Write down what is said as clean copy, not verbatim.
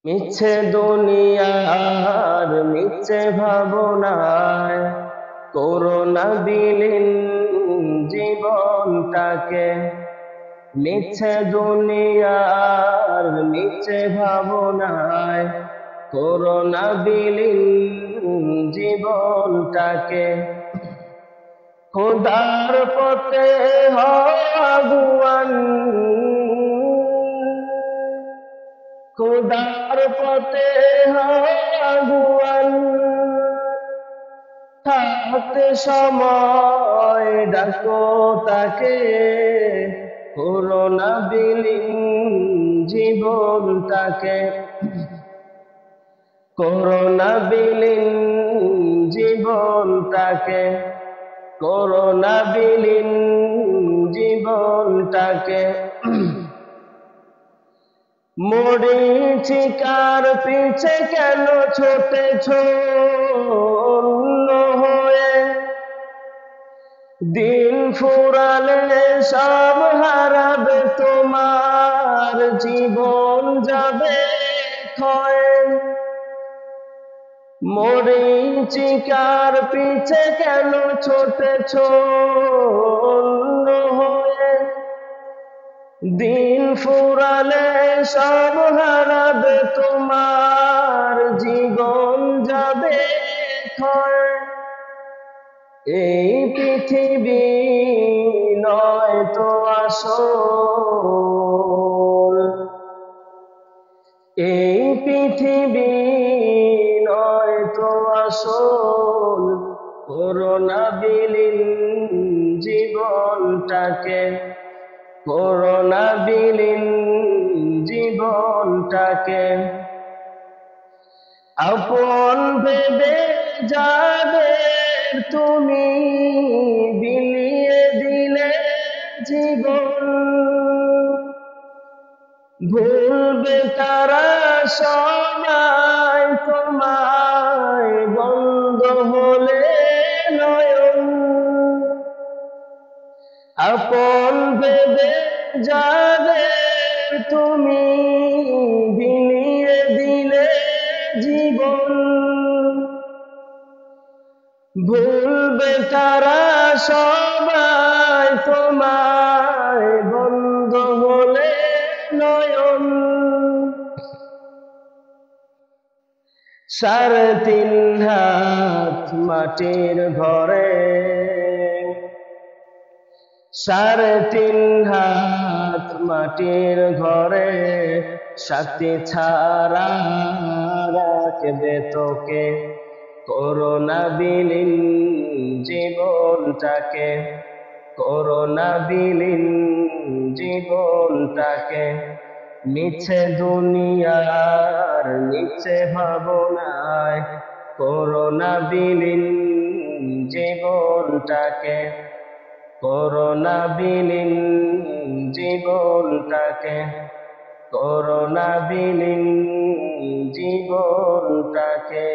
মিছে দুনিয়ার মিছে ভাবনায় করোনা বিলীন জীবনটাকে। মিছে দুনিয়ার মিছে ভাবনায় করোনা বিলীন জীবনটাকে। খোদার পথে আগুয়ান, খোদার পথে আগুয়ান, থাকতে সময় ডাকো তাকে। করোনা বিলীন জীবনটাকে, করোনা বিলীন জীবনটাকে, করোনা বিলীন জীবনটাকে। মরীচিকার পিছে কেন ছোটেছ অন্য হয়ে? দিন ফুরালে সব হারাবে তোমার, জীবন যাবে ক্ষয়ে। মরীচিকার পিছে কেন ছোটেছ অন্য হয়ে? দিন ফুরালে সব হারাবে তোমার, জীবন যাবে ক্ষয়। এই পৃথিবী নয় তো আসল, এই পৃথিবী নয় তো আসল। করোনা বিলীন জীবনটাকে, করোনা বিলীন জীবনটাকে। আপন ভেবে যাদের তুমি বিলিয়ে দিলে জীবন, ভুলবে তারা সবাই তোমায় বন্ধ হলে নয়ন। আপন ভেবে যাদের তুমি বিলিয়ে দিলে জীবন, ভুলবে তারা সবাই তোমায় বন্ধ হলে নয়ন। 3.5 হাত মাটির ঘরে, 3.5 হাত মাটির ঘরে, শান্তি ছাড়া রাখবে তোকে। করোনা বিলীন জীবনটাকে, করোনা বিলীন জীবনটাকে। মিছে দুনিয়ার মিছে ভাবনায় করোনা বিলীন জীবনটাকে, করোনা বিলীন জীবনটাকে, করোনা বিলীন জীবনটাকে।